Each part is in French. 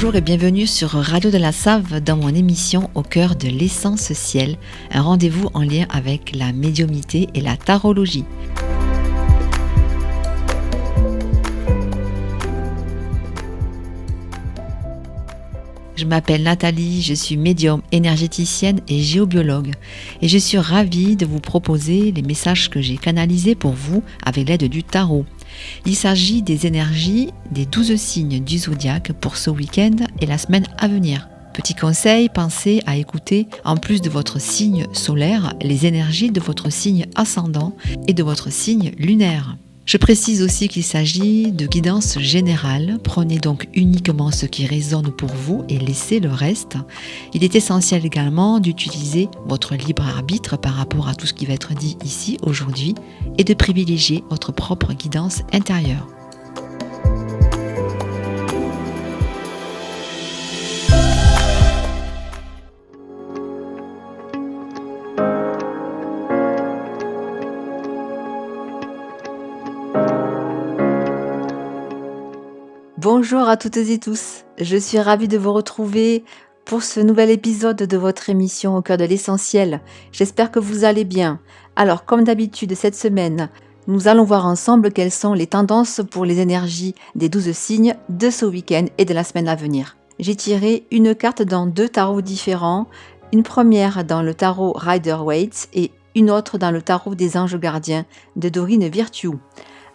Bonjour et bienvenue sur Radio de la Save dans mon émission Au cœur de l'essence ciel, un rendez-vous en lien avec la médiumnité et la tarologie. Je m'appelle Nathalie, je suis médium, énergéticienne et géobiologue et je suis ravie de vous proposer les messages que j'ai canalisés pour vous avec l'aide du tarot. Il s'agit des énergies des 12 signes du zodiaque pour ce week-end et la semaine à venir. Petit conseil, pensez à écouter, en plus de votre signe solaire, les énergies de votre signe ascendant et de votre signe lunaire. Je précise aussi qu'il s'agit de guidance générale. Prenez donc uniquement ce qui résonne pour vous et laissez le reste. Il est essentiel également d'utiliser votre libre arbitre par rapport à tout ce qui va être dit ici aujourd'hui et de privilégier votre propre guidance intérieure. Bonjour à toutes et tous, je suis ravie de vous retrouver pour ce nouvel épisode de votre émission Au cœur de l'essentiel. J'espère que vous allez bien. Alors, comme d'habitude cette semaine, nous allons voir ensemble quelles sont les tendances pour les énergies des 12 signes de ce week-end et de la semaine à venir. J'ai tiré une carte dans 2 tarots différents, une première dans le tarot Rider-Waite et une autre dans le tarot des anges gardiens de Doreen Virtue.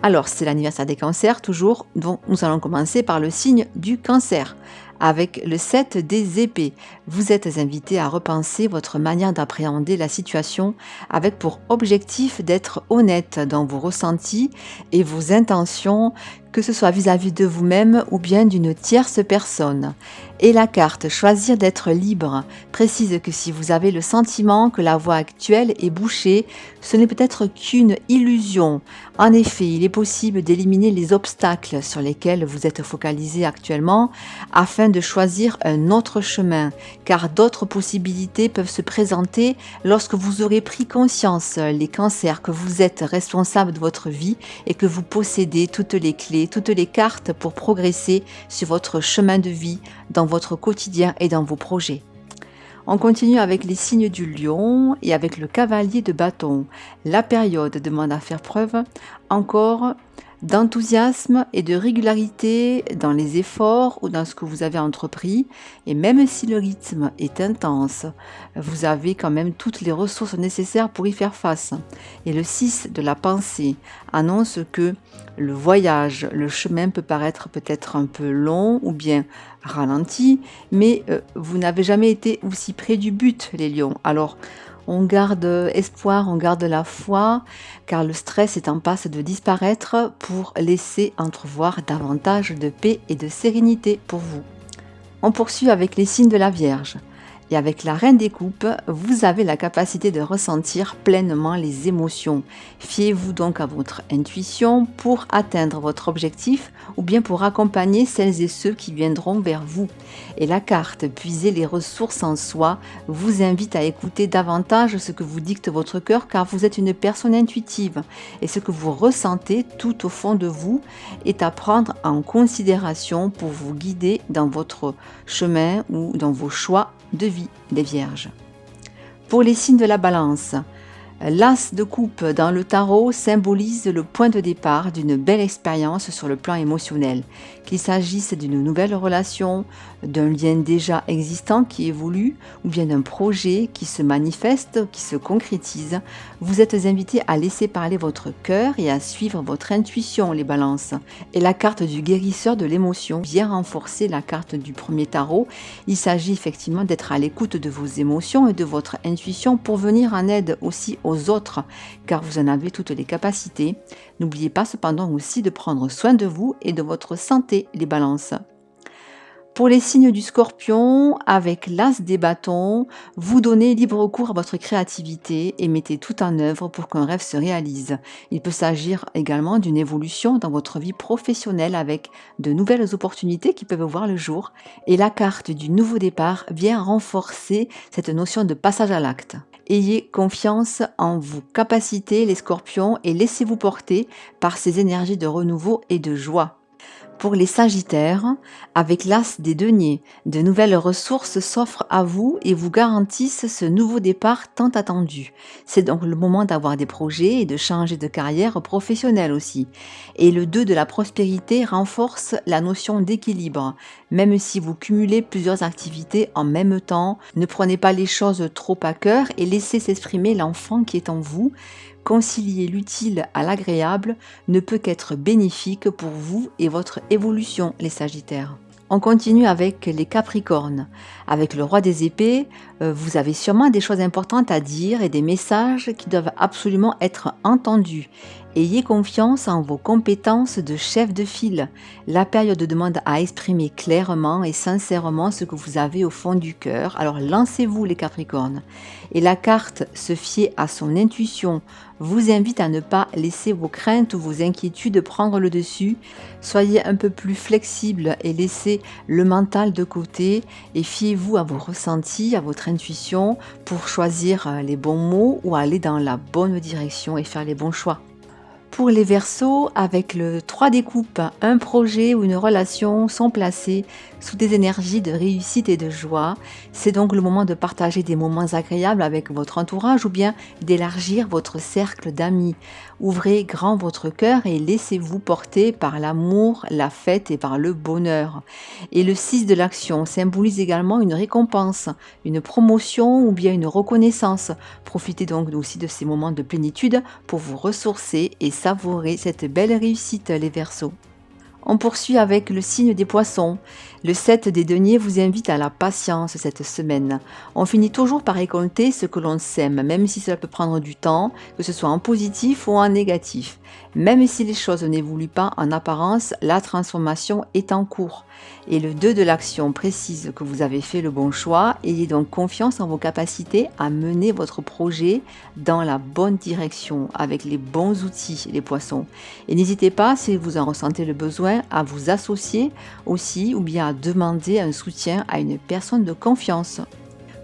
Alors, c'est l'anniversaire des cancers, toujours, donc nous allons commencer par le signe du cancer, avec le 7 des épées. Vous êtes invité à repenser votre manière d'appréhender la situation avec pour objectif d'être honnête dans vos ressentis et vos intentions, que ce soit vis-à-vis de vous-même ou bien d'une tierce personne. Et la carte « Choisir d'être libre » précise que si vous avez le sentiment que la voie actuelle est bouchée, ce n'est peut-être qu'une illusion. En effet, il est possible d'éliminer les obstacles sur lesquels vous êtes focalisé actuellement afin de choisir un autre chemin, car d'autres possibilités peuvent se présenter lorsque vous aurez pris conscience, les cancers, que vous êtes responsable de votre vie et que vous possédez toutes les clés, toutes les cartes pour progresser sur votre chemin de vie, dans votre quotidien et dans vos projets. On continue avec les signes du lion et avec le cavalier de bâton. La période demande à faire preuve encore d'enthousiasme et de régularité dans les efforts ou dans ce que vous avez entrepris. Et même si le rythme est intense, vous avez quand même toutes les ressources nécessaires pour y faire face. Et le 6 de la pensée annonce que le voyage, le chemin peut paraître peut-être un peu long ou bien ralenti, mais vous n'avez jamais été aussi près du but, les lions. Alors, on garde espoir, on garde la foi, car le stress est en passe de disparaître pour laisser entrevoir davantage de paix et de sérénité pour vous. On poursuit avec les signes de la Vierge. Et avec la Reine des Coupes, vous avez la capacité de ressentir pleinement les émotions. Fiez-vous donc à votre intuition pour atteindre votre objectif ou bien pour accompagner celles et ceux qui viendront vers vous. Et la carte « Puiser les ressources en soi » vous invite à écouter davantage ce que vous dicte votre cœur, car vous êtes une personne intuitive. Et ce que vous ressentez tout au fond de vous est à prendre en considération pour vous guider dans votre chemin ou dans vos choix de vie des Vierges. Pour les signes de la Balance, l'As de coupe dans le tarot symbolise le point de départ d'une belle expérience sur le plan émotionnel, qu'il s'agisse d'une nouvelle relation, d'un lien déjà existant qui évolue ou bien d'un projet qui se manifeste, qui se concrétise. Vous êtes invité à laisser parler votre cœur et à suivre votre intuition, les balances. Et la carte du guérisseur de l'émotion vient renforcer la carte du premier tarot. Il s'agit effectivement d'être à l'écoute de vos émotions et de votre intuition pour venir en aide aussi aux autres, car vous en avez toutes les capacités. N'oubliez pas cependant aussi de prendre soin de vous et de votre santé, les balances. Pour les signes du Scorpion, avec l'As des bâtons, vous donnez libre cours à votre créativité et mettez tout en œuvre pour qu'un rêve se réalise. Il peut s'agir également d'une évolution dans votre vie professionnelle avec de nouvelles opportunités qui peuvent voir le jour. Et la carte du nouveau départ vient renforcer cette notion de passage à l'acte. Ayez confiance en vos capacités, les Scorpions, et laissez-vous porter par ces énergies de renouveau et de joie. Pour les Sagittaires, avec l'As des deniers, de nouvelles ressources s'offrent à vous et vous garantissent ce nouveau départ tant attendu. C'est donc le moment d'avoir des projets et de changer de carrière professionnelle aussi. Et le 2 de la prospérité renforce la notion d'équilibre. Même si vous cumulez plusieurs activités en même temps, ne prenez pas les choses trop à cœur et laissez s'exprimer l'enfant qui est en vous. Concilier l'utile à l'agréable ne peut qu'être bénéfique pour vous et votre évolution, les Sagittaires. On continue avec les Capricornes. Avec le roi des épées, vous avez sûrement des choses importantes à dire et des messages qui doivent absolument être entendus. Ayez confiance en vos compétences de chef de file. La période demande à exprimer clairement et sincèrement ce que vous avez au fond du cœur. Alors lancez-vous les Capricornes. Et la carte se fier à son intuition vous invite à ne pas laisser vos craintes ou vos inquiétudes prendre le dessus. Soyez un peu plus flexible et laissez le mental de côté et fiez-vous à vos ressentis, à votre intuition pour choisir les bons mots ou aller dans la bonne direction et faire les bons choix. Pour les Verseaux, avec le 3 des coupes, un projet ou une relation sont placés sous des énergies de réussite et de joie. C'est donc le moment de partager des moments agréables avec votre entourage ou bien d'élargir votre cercle d'amis. Ouvrez grand votre cœur et laissez-vous porter par l'amour, la fête et par le bonheur. Et le 6 de l'action symbolise également une récompense, une promotion ou bien une reconnaissance. Profitez donc aussi de ces moments de plénitude pour vous ressourcer et savourer cette belle réussite, les Verseaux. On poursuit avec le signe des Poissons. Le 7 des deniers vous invite à la patience cette semaine. On finit toujours par récolter ce que l'on sème, même si cela peut prendre du temps, que ce soit en positif ou en négatif. Même si les choses n'évoluent pas en apparence, la transformation est en cours. Et le 2 de l'action précise que vous avez fait le bon choix. Ayez donc confiance en vos capacités à mener votre projet dans la bonne direction, avec les bons outils, les Poissons. Et n'hésitez pas, si vous en ressentez le besoin, à vous associer aussi ou bien à demander un soutien à une personne de confiance.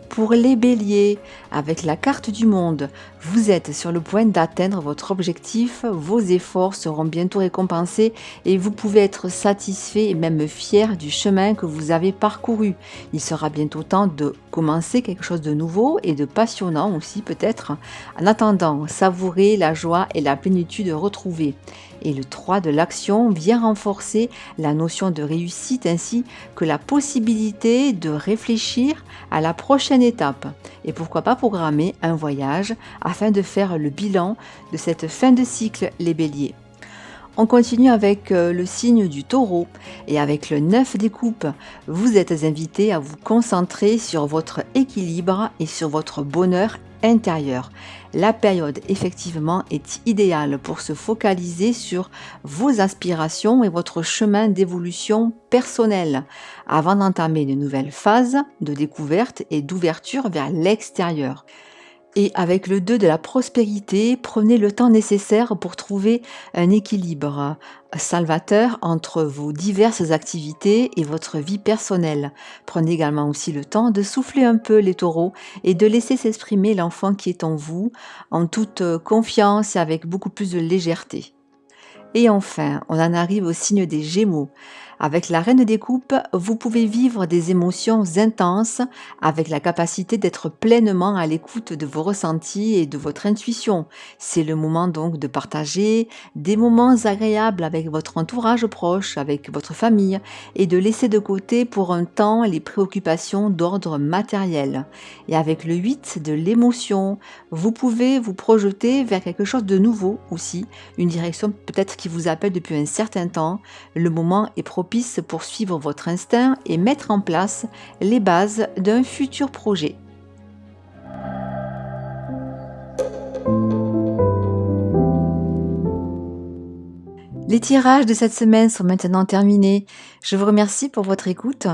Pour les Béliers, avec la carte du monde, vous êtes sur le point d'atteindre votre objectif, vos efforts seront bientôt récompensés et vous pouvez être satisfait et même fier du chemin que vous avez parcouru. Il sera bientôt temps de commencer quelque chose de nouveau et de passionnant aussi peut-être. En attendant, savourez la joie et la plénitude retrouvée. Et le 3 de l'action vient renforcer la notion de réussite ainsi que la possibilité de réfléchir à la prochaine étape. Et pourquoi pas programmer un voyage afin de faire le bilan de cette fin de cycle, les Béliers. On continue avec le signe du Taureau et avec le 9 des coupes, vous êtes invité à vous concentrer sur votre équilibre et sur votre bonheur intérieur. La période effectivement est idéale pour se focaliser sur vos aspirations et votre chemin d'évolution personnelle avant d'entamer une nouvelle phase de découverte et d'ouverture vers l'extérieur. Et avec le 2 de la prospérité, prenez le temps nécessaire pour trouver un équilibre salvateur entre vos diverses activités et votre vie personnelle. Prenez également aussi le temps de souffler un peu les taureaux et de laisser s'exprimer l'enfant qui est en vous en toute confiance et avec beaucoup plus de légèreté. Et enfin, on en arrive au signe des Gémeaux. Avec la Reine des Coupes, vous pouvez vivre des émotions intenses avec la capacité d'être pleinement à l'écoute de vos ressentis et de votre intuition. C'est le moment donc de partager des moments agréables avec votre entourage proche, avec votre famille et de laisser de côté pour un temps les préoccupations d'ordre matériel. Et avec le 8 de l'émotion, vous pouvez vous projeter vers quelque chose de nouveau aussi, une direction peut-être qui vous appelle depuis un certain temps. Le moment est propice pour suivre votre instinct et mettre en place les bases d'un futur projet. Les tirages de cette semaine sont maintenant terminés. Je vous remercie pour votre écoute.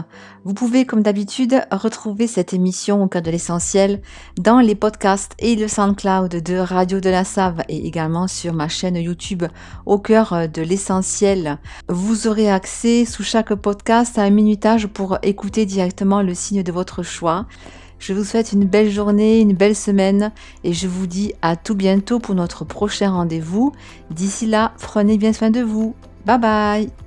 Vous pouvez, comme d'habitude, retrouver cette émission au cœur de l'essentiel dans les podcasts et le SoundCloud de Radio de la Save et également sur ma chaîne YouTube au cœur de l'essentiel. Vous aurez accès sous chaque podcast à un minutage pour écouter directement le signe de votre choix. Je vous souhaite une belle journée, une belle semaine et je vous dis à tout bientôt pour notre prochain rendez-vous. D'ici là, prenez bien soin de vous. Bye bye!